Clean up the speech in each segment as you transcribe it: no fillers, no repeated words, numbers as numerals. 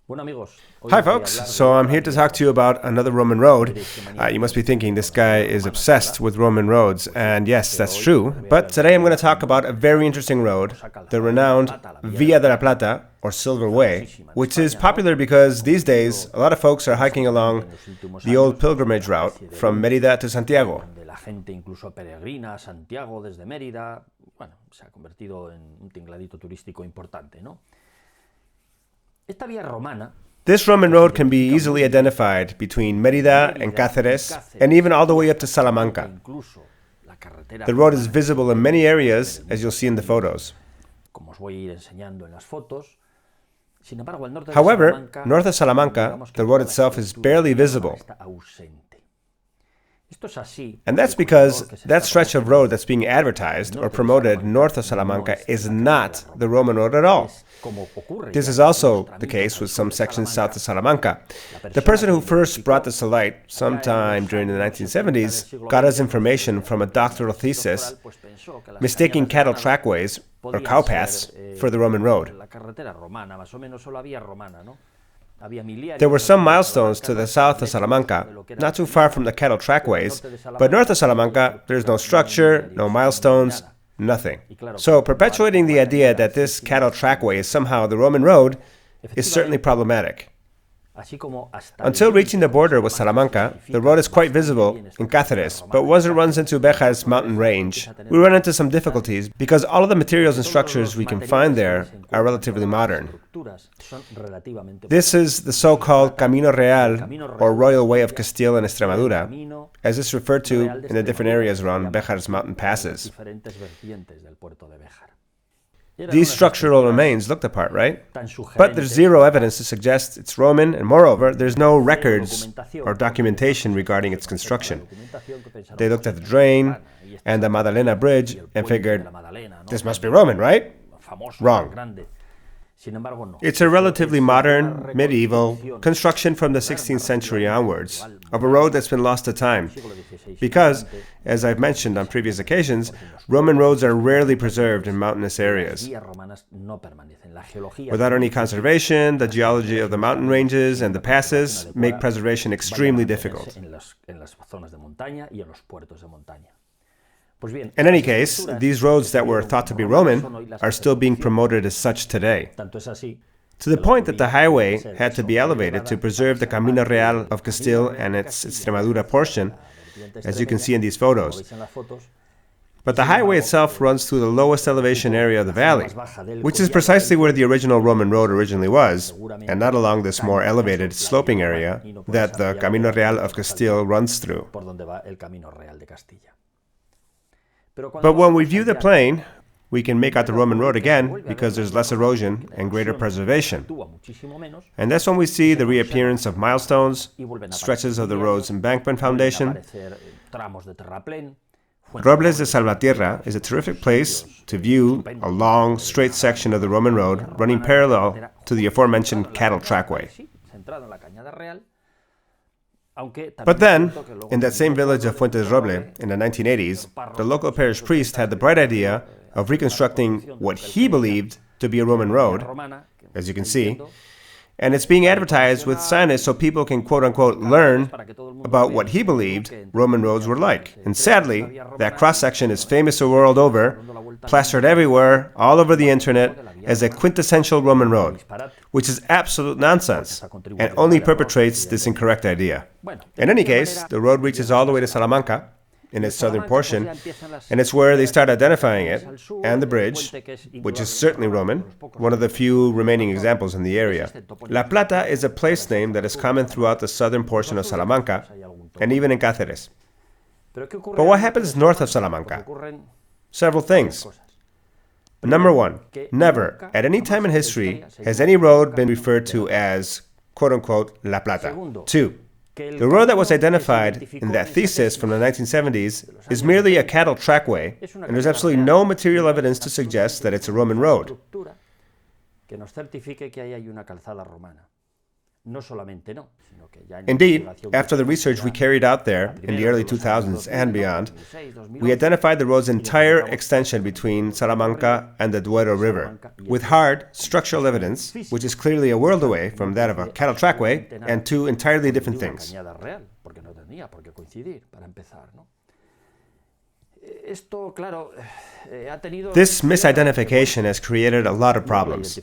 Hi folks, so I'm here to talk to you about another Roman road. You must be thinking this guy is obsessed with Roman roads, and yes, that's true. But today I'm going to talk about a very interesting road, the renowned Via de la Plata, or Silver Way, which is popular because these days a lot of folks are hiking along the old pilgrimage route from Mérida to Santiago. La gente incluso peregrina a Santiago desde Mérida. Bueno, se ha convertido en un tingladito turístico importante, ¿no? Esta vía romana. This Roman road can be easily identified between Mérida and Cáceres, and even all the way up to Salamanca. The road is visible in many areas, as you'll see in the photos. However, north of Salamanca, the road itself is barely visible. And that's because that stretch of road that's being advertised or promoted north of Salamanca is not the Roman road at all. This is also the case with some sections south of Salamanca. The person who first brought this to light, sometime during the 1970s, got his information from a doctoral thesis, mistaking cattle trackways, or cowpaths, for the Roman road. There were some milestones to the south of Salamanca, not too far from the cattle trackways, but north of Salamanca, there's no structure, no milestones, nothing. So perpetuating the idea that this cattle trackway is somehow the Roman road is certainly problematic. Until reaching the border with Salamanca, the road is quite visible in Cáceres, but once it runs into Béjar's mountain range, we run into some difficulties because all of the materials and structures we can find there are relatively modern. This is the so-called Camino Real, or Royal Way of Castile and Extremadura, as it's referred to in the different areas around Béjar's mountain passes. These structural remains look the part, right? But there's zero evidence to suggest it's Roman, and moreover, there's no records or documentation regarding its construction. They looked at the drain and the Madalena Bridge and figured, this must be Roman, right? Wrong. It's a relatively modern, medieval construction from the 16th century onwards of a road that's been lost to time. Because, as I've mentioned on previous occasions, Roman roads are rarely preserved in mountainous areas. Without any conservation, the geology of the mountain ranges and the passes make preservation extremely difficult. In any case, these roads that were thought to be Roman are still being promoted as such today, to the point that the highway had to be elevated to preserve the Camino Real of Castile and its Extremadura portion, as you can see in these photos. But the highway itself runs through the lowest elevation area of the valley, which is precisely where the original Roman road originally was, and not along this more elevated sloping area that the Camino Real of Castile runs through. But when we view the plain, we can make out the Roman road again because there's less erosion and greater preservation. And that's when we see the reappearance of milestones, stretches of the road's embankment foundation. Robles de Salvatierra is a terrific place to view a long, straight section of the Roman road running parallel to the aforementioned cattle trackway. But then, in that same village of Fuentes Roble in the 1980s, the local parish priest had the bright idea of reconstructing what he believed to be a Roman road, as you can see, and it's being advertised with signage so people can quote-unquote learn about what he believed Roman roads were like. And sadly, that cross-section is famous the world over, plastered everywhere, all over the internet, as a quintessential Roman road, which is absolute nonsense and only perpetrates this incorrect idea. In any case, the road reaches all the way to Salamanca in its southern portion, and it's where they start identifying it, and the bridge, which is certainly Roman, one of the few remaining examples in the area. La Plata is a place name that is common throughout the southern portion of Salamanca, and even in Cáceres. But what happens north of Salamanca? Several things. Number one, never, at any time in history, has any road been referred to as, quote-unquote, La Plata. Two, the road that was identified in that thesis from the 1970s is merely a cattle trackway, and there's absolutely no material evidence to suggest that it's a Roman road. Indeed, after the research we carried out there in the early 2000s and beyond, we identified the road's entire extension between Salamanca and the Duero River, with hard, structural evidence, which is clearly a world away from that of a cattle trackway, and two entirely different things. This misidentification has created a lot of problems.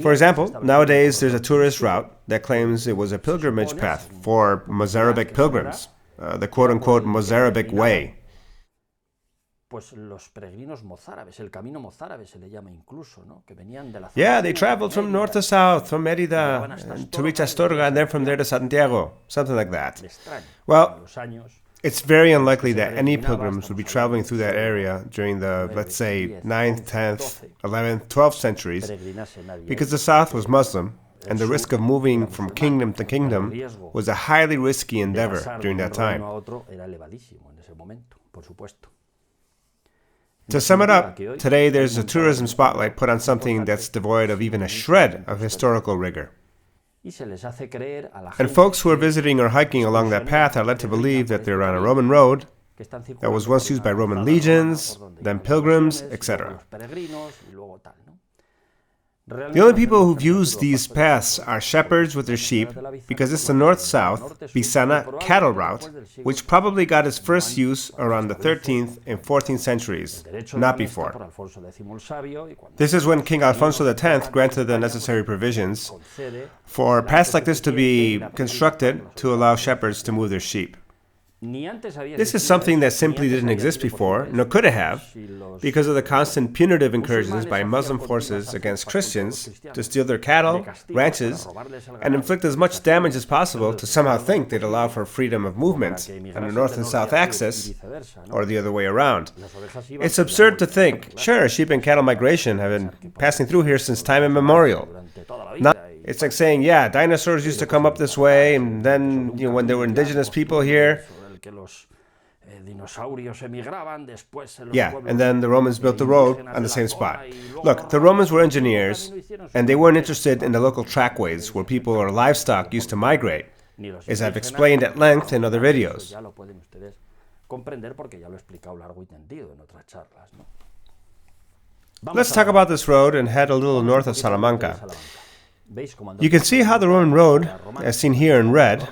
For example, nowadays there's a tourist route that claims it was a pilgrimage path for Mozarabic pilgrims, the quote-unquote Mozarabic way. Yeah, they traveled from north to south, from Mérida to reach Astorga, and then from there to Santiago, something like that. Well, it's very unlikely that any pilgrims would be traveling through that area during the, let's say, 9th, 10th, 11th, 12th centuries, because the south was Muslim, and the risk of moving from kingdom to kingdom was a highly risky endeavor during that time. To sum it up, today there's a tourism spotlight put on something that's devoid of even a shred of historical rigor. And folks who are visiting or hiking along that path are led to believe that they're on a Roman road that was once used by Roman legions, then pilgrims, etc. The only people who've used these paths are shepherds with their sheep, because it's the north-south Vizana cattle route, which probably got its first use around the 13th and 14th centuries, not before. This is when King Alfonso X granted the necessary provisions for paths like this to be constructed to allow shepherds to move their sheep. This is something that simply didn't exist before, nor could it have, because of the constant punitive incursions by Muslim forces against Christians to steal their cattle, ranches, and inflict as much damage as possible to somehow think they'd allow for freedom of movement on the north and south axis, or the other way around. It's absurd to think, sure, sheep and cattle migration have been passing through here since time immemorial. It's like saying, yeah, dinosaurs used to come up this way, and then, when there were indigenous people here, yeah, and then the Romans built the road on the same spot. Look, the Romans were engineers, and they weren't interested in the local trackways where people or livestock used to migrate, as I've explained at length in other videos. Let's talk about this road and head a little north of Salamanca. You can see how the Roman road, as seen here in red,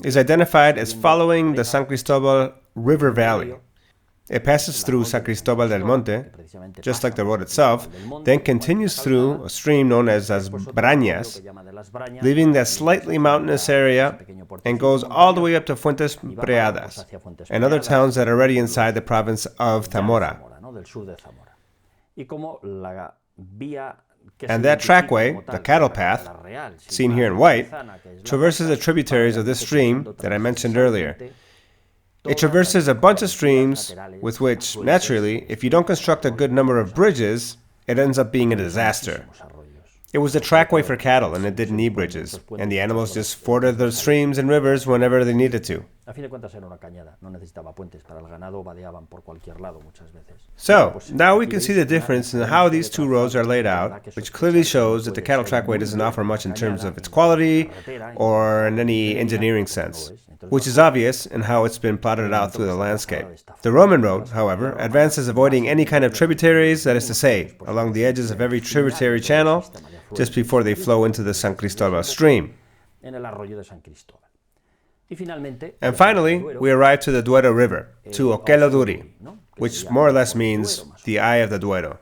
is identified as following the San Cristobal River Valley. It passes through San Cristobal del Monte, just like the road itself, then continues through a stream known as Las Brañas, leaving that slightly mountainous area, and goes all the way up to Fuentes Preadas, and other towns that are already inside the province of Zamora. And that trackway, the cattle path, seen here in white, traverses the tributaries of this stream that I mentioned earlier. It traverses a bunch of streams with which, naturally, if you don't construct a good number of bridges, it ends up being a disaster. It was a trackway for cattle, and it didn't need bridges, and the animals just forded the streams and rivers whenever they needed to. So, now we can see the difference in how these two roads are laid out, which clearly shows that the cattle trackway doesn't offer much in terms of its quality or in any engineering sense, which is obvious in how it's been plotted out through the landscape. The Roman road, however, advances avoiding any kind of tributaries, that is to say, along the edges of every tributary channel, just before they flow into the San Cristobal stream. And finally, we arrive to the Duero River, to Ochello Duri, which more or less means the Eye of the Duero.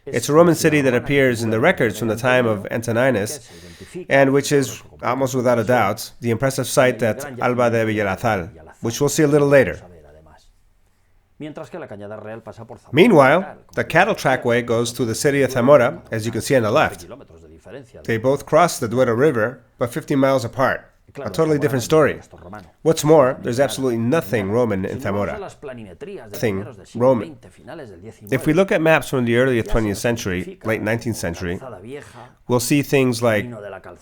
It's a Roman city that appears in the records from the time of Antoninus, and which is, almost without a doubt, the impressive site at Alba de Villalazal, which we'll see a little later. Meanwhile, the cattle trackway goes through the city of Zamora, as you can see on the left. They both cross the Duero River, but 50 miles apart. A totally different story. What's more, there's absolutely nothing Roman in Zamora. Nothing Roman. If we look at maps from the early 20th century, late 19th century, we'll see things like,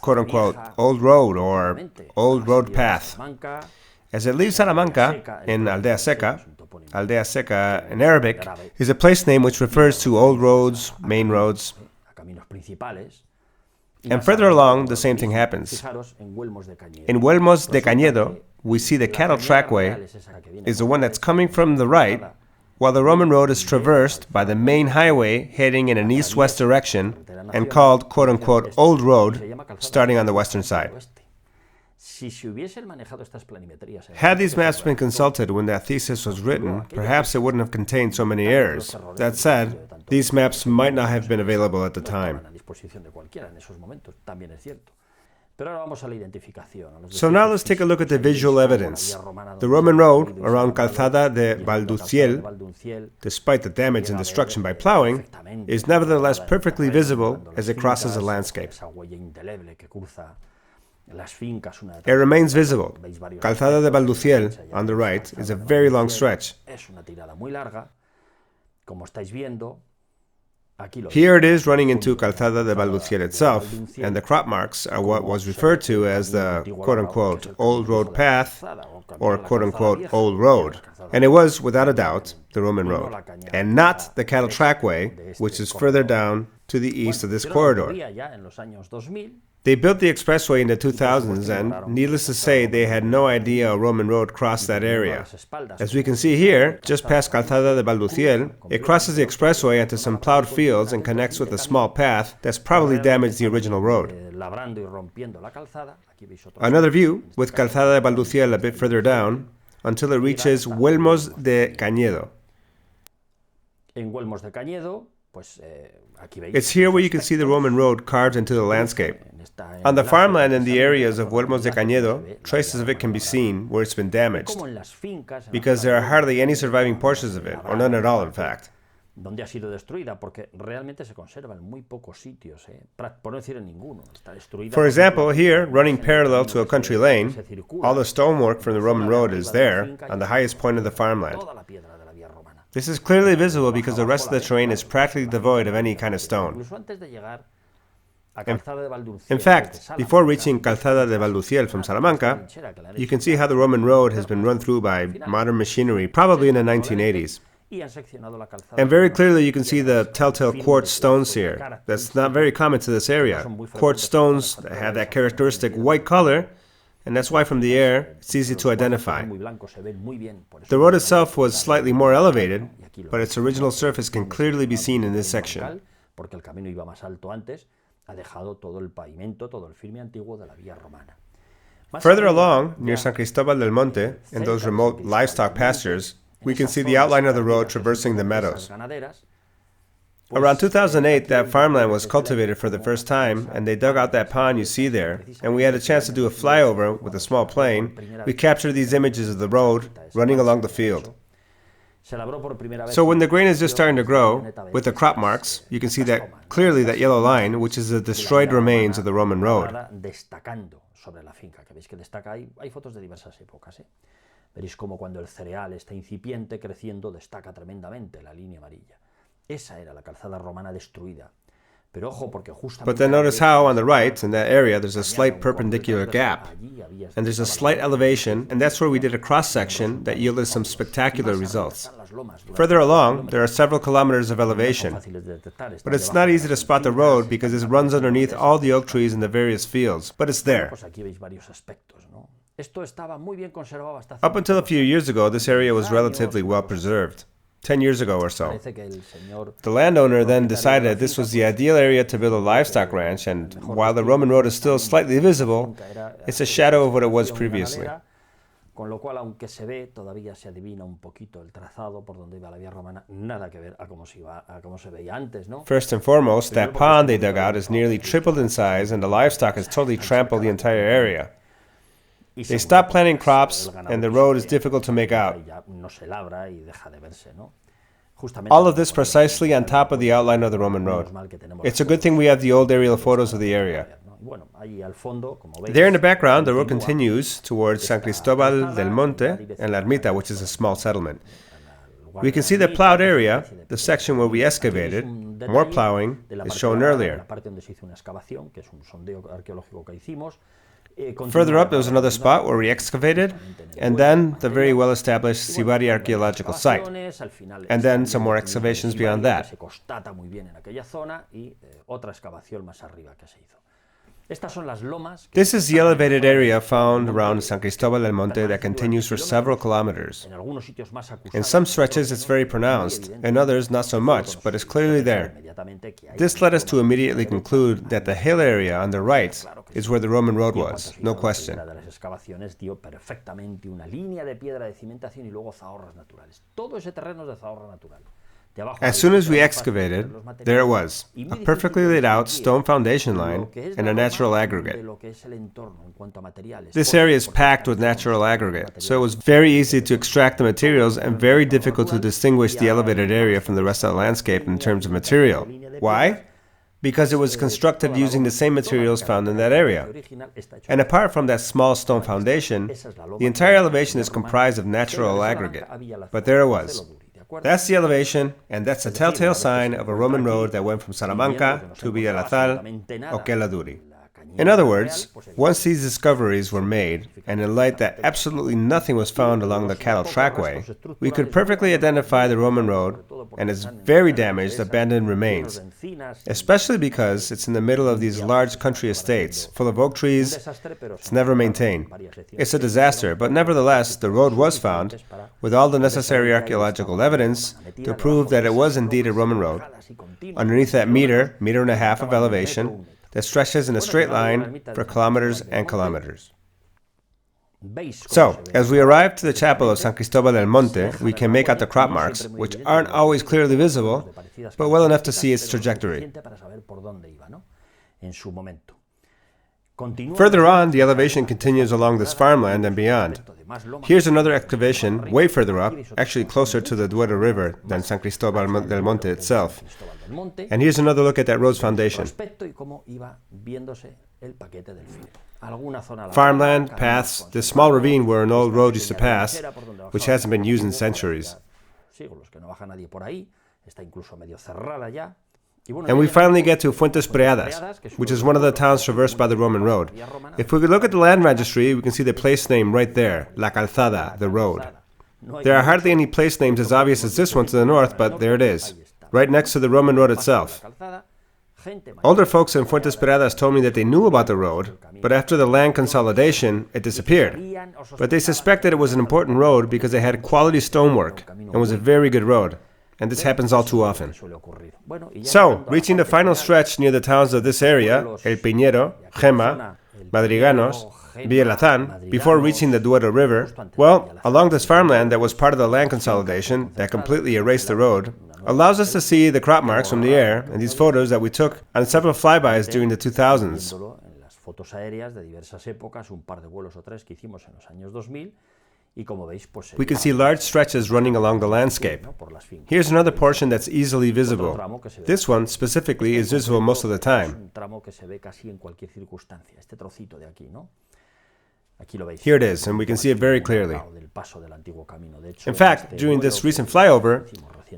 quote-unquote, old road or old road path. As it leaves Salamanca in Aldea Seca, Aldea Seca in Arabic, is a place name which refers to old roads, main roads. And further along, the same thing happens. In Huelmos de Cañedo, we see the cattle trackway is the one that's coming from the right, while the Roman road is traversed by the main highway heading in an east-west direction and called, quote-unquote, Old Road, starting on the western side. Had these maps been consulted when that thesis was written, perhaps it wouldn't have contained so many errors. That said, these maps might not have been available at the time. So now let's take a look at the visual evidence. The Roman road around Calzada de Valduciel, despite the damage and destruction by plowing, is nevertheless perfectly visible as it crosses the landscape. It remains visible. Calzada de Valduciel, on the right, is a very long stretch. Here it is running into Calzada de Valduciel itself, and the crop marks are what was referred to as the quote-unquote old road path, or quote-unquote old road. And it was, without a doubt, the Roman road, and not the cattle trackway, which is further down to the east of this corridor. They built the expressway in the 2000s, and needless to say, they had no idea a Roman road crossed that area. As we can see here, just past Calzada de Valduciel, it crosses the expressway into some plowed fields and connects with a small path that's probably damaged the original road. Another view, with Calzada de Valduciel a bit further down, until it reaches Huelmos de Cañedo. It's here where you can see the Roman road carved into the landscape. On the farmland in the areas of Huelmos de Cañedo, traces of it can be seen where it's been damaged, because there are hardly any surviving portions of it, or none at all in fact. For example, here, running parallel to a country lane, all the stonework from the Roman road is there, on the highest point of the farmland. This is clearly visible because the rest of the terrain is practically devoid of any kind of stone. In fact, before reaching Calzada de Valduciel from Salamanca, you can see how the Roman road has been run through by modern machinery, probably in the 1980s. And very clearly you can see the telltale quartz stones here. That's not very common to this area. Quartz stones have that characteristic white color, and that's why from the air it's easy to identify. The road itself was slightly more elevated, but its original surface can clearly be seen in this section. Further along, near San Cristobal del Monte, in those remote livestock pastures, we can see the outline of the road traversing the meadows. Around 2008, that farmland was cultivated for the first time, and they dug out that pond you see there, and we had a chance to do a flyover with a small plane. We captured these images of the road running along the field. So when the grain is just starting to grow, with the crop marks, you can see that clearly that yellow line, which is the destroyed remains of the Roman road. Veréis como cuando el cereal está incipiente creciendo destaca tremendamente la línea amarilla. Esa era la calzada romana destruida. But then notice how on the right, in that area, there's a slight perpendicular gap. And there's a slight elevation, and that's where we did a cross-section that yielded some spectacular results. Further along, there are several kilometers of elevation. But it's not easy to spot the road because it runs underneath all the oak trees in the various fields. But it's there. Up until a few years ago, this area was relatively well preserved. 10 years ago or so. The landowner then decided this was the ideal area to build a livestock ranch, and while the Roman road is still slightly visible, it's a shadow of what it was previously. First and foremost, that pond they dug out is nearly tripled in size, and the livestock has totally trampled the entire area. They stopped planting crops, and the road is difficult to make out. All of this precisely on top of the outline of the Roman road. It's a good thing we have the old aerial photos of the area. There in the background, the road continues towards San Cristobal del Monte and La Ermita, which is a small settlement. We can see the plowed area, the section where we excavated. More plowing is shown earlier. Further up, there was another spot where we excavated, and then the very well-established Sibari archaeological site, and then some more excavations beyond that. This is the elevated area found around San Cristóbal del Monte that continues for several kilometers. In some stretches it's very pronounced, in others not so much, but it's clearly there. This led us to immediately conclude that the hill area on the right is where the Roman road was, no question. As soon as we excavated, there it was, a perfectly laid out stone foundation line and a natural aggregate. This area is packed with natural aggregate, so it was very easy to extract the materials and very difficult to distinguish the elevated area from the rest of the landscape in terms of material. Why? Because it was constructed using the same materials found in that area. And apart from that small stone foundation, the entire elevation is comprised of natural aggregate. But there it was. That's the elevation, and that's a telltale sign of a Roman road that went from Salamanca to Villalazal or Quelladuri. In other words, once these discoveries were made, and in light that absolutely nothing was found along the cattle trackway, we could perfectly identify the Roman road and its very damaged, abandoned remains, especially because it's in the middle of these large country estates, full of oak trees. It's never maintained. It's a disaster, but nevertheless, the road was found, with all the necessary archaeological evidence to prove that it was indeed a Roman road, underneath that meter and a half of elevation, that stretches in a straight line for kilometers and kilometers. So, as we arrive to the chapel of San Cristóbal del Monte, we can make out the crop marks, which aren't always clearly visible, but well enough to see its trajectory. Further on, the elevation continues along this farmland and beyond. Here's another excavation way further up, actually closer to the Duero River than San Cristóbal del Monte itself. And here's another look at that road's foundation. Farmland, paths, this small ravine where an old road used to pass, which hasn't been used in centuries. And we finally get to Fuentes Preadas, which is one of the towns traversed by the Roman road. If we could look at the land registry, we can see the place name right there, La Calzada, the road. There are hardly any place names as obvious as this one to the north, but there it is, right next to the Roman road itself. Older folks in Fuentes Preadas told me that they knew about the road, but after the land consolidation, it disappeared. But they suspected it was an important road because it had quality stonework and was a very good road. And this happens all too often. So, reaching the final stretch near the towns of this area, El Piñero, Gema, Madriganos, Villalazán, before reaching the Duero River, well, along this farmland that was part of the land consolidation that completely erased the road, allows us to see the crop marks from the air in these photos that we took on several flybys during the 2000s. We can see large stretches running along the landscape. Here's another portion that's easily visible. This one, specifically, is visible most of the time. Here it is, and we can see it very clearly. In fact, during this recent flyover,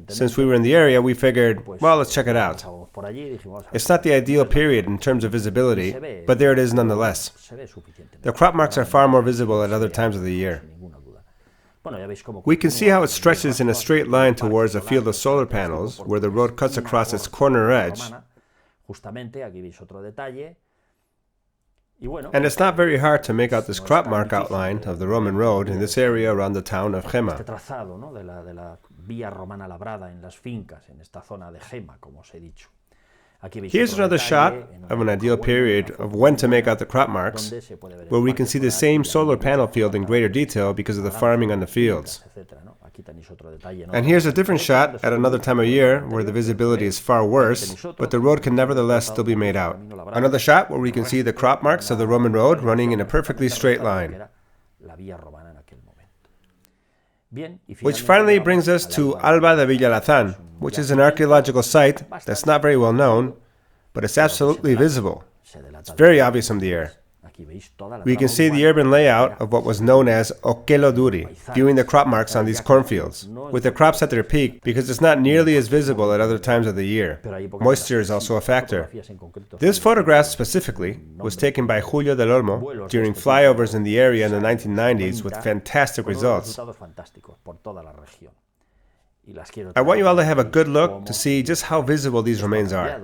since we were in the area, we figured, well, let's check it out. It's not the ideal period in terms of visibility, but there it is nonetheless. The crop marks are far more visible at other times of the year. We can see how it stretches in a straight line towards a field of solar panels, where the road cuts across its corner edge. And it's not very hard to make out this crop mark outline of the Roman road in this area around the town of Gema. Here's another shot of an ideal period of when to make out the crop marks, where we can see the same solar panel field in greater detail because of the farming on the fields. And here's a different shot at another time of year where the visibility is far worse, but the road can nevertheless still be made out. Another shot where we can see the crop marks of the Roman road running in a perfectly straight line. Which finally brings us to Alba de Villalazán, which is an archaeological site that's not very well known, but it's absolutely visible. It's very obvious from the air. We can see the urban layout of what was known as Ocheloduri, viewing the crop marks on these cornfields, with the crops at their peak because it's not nearly as visible at other times of the year. Moisture is also a factor. This photograph specifically was taken by Julio del Olmo during flyovers in the area in the 1990s with fantastic results. I want you all to have a good look to see just how visible these remains are.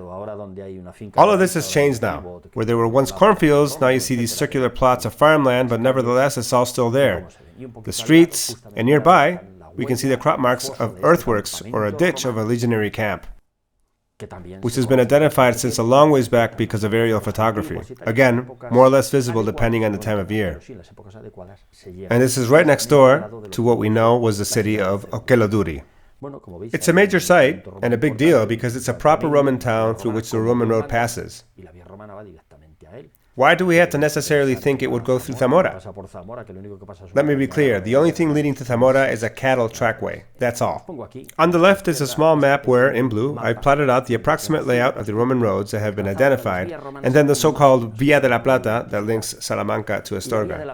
All of this has changed now. Where there were once cornfields, now you see these circular plots of farmland, but nevertheless it's all still there. The streets, and nearby, we can see the crop marks of earthworks or a ditch of a legionary camp, which has been identified since a long ways back because of aerial photography. Again, more or less visible depending on the time of year. And this is right next door to what we know was the city of Ocheloduri. It's a major site and a big deal because it's a proper Roman town through which the Roman road passes. Why do we have to necessarily think it would go through Zamora? Let me be clear, the only thing leading to Zamora is a cattle trackway. That's all. On the left is a small map where, in blue, I've plotted out the approximate layout of the Roman roads that have been identified, and then the so-called Vía de la Plata that links Salamanca to Astorga.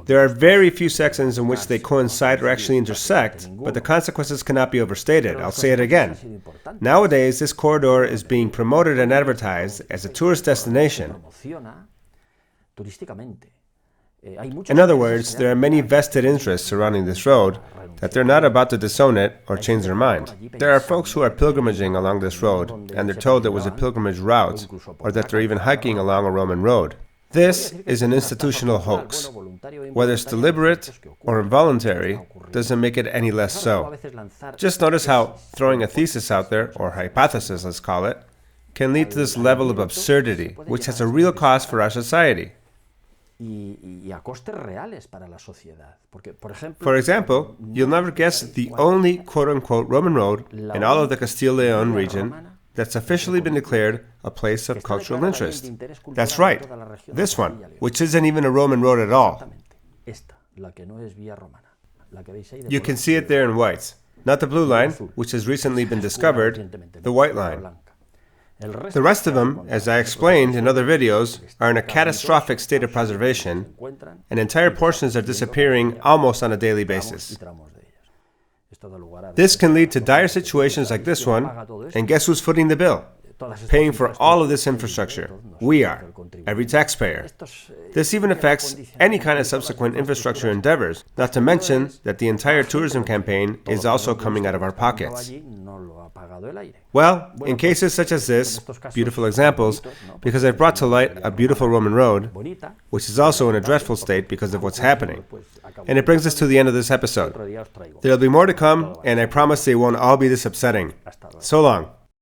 There are very few sections in which they coincide or actually intersect, but the consequences cannot be overstated. I'll say it again. Nowadays, this corridor is being promoted and advertised as a tourist destination. In other words, there are many vested interests surrounding this road that they're not about to disown it or change their mind. There are folks who are pilgrimaging along this road, and they're told it was a pilgrimage route, or that they're even hiking along a Roman road. This is an institutional hoax. Whether it's deliberate or involuntary doesn't make it any less so. Just notice how throwing a thesis out there, or hypothesis let's call it, can lead to this level of absurdity, which has a real cost for our society. For example, you'll never guess the only quote-unquote Roman road in all of the Castile-Leon region that's officially been declared a place of cultural interest. That's right, this one, which isn't even a Roman road at all. You can see it there in white. Not the blue line, which has recently been discovered, the white line. The rest of them, as I explained in other videos, are in a catastrophic state of preservation, and entire portions are disappearing almost on a daily basis. This can lead to dire situations like this one, and guess who's footing the bill? Paying for all of this infrastructure. We are, every taxpayer. This even affects any kind of subsequent infrastructure endeavors, not to mention that the entire tourism campaign is also coming out of our pockets. Well, in cases such as this, beautiful examples, because I've brought to light a beautiful Roman road, which is also in a dreadful state because of what's happening. And it brings us to the end of this episode. There'll be more to come, and I promise they won't all be this upsetting. So long.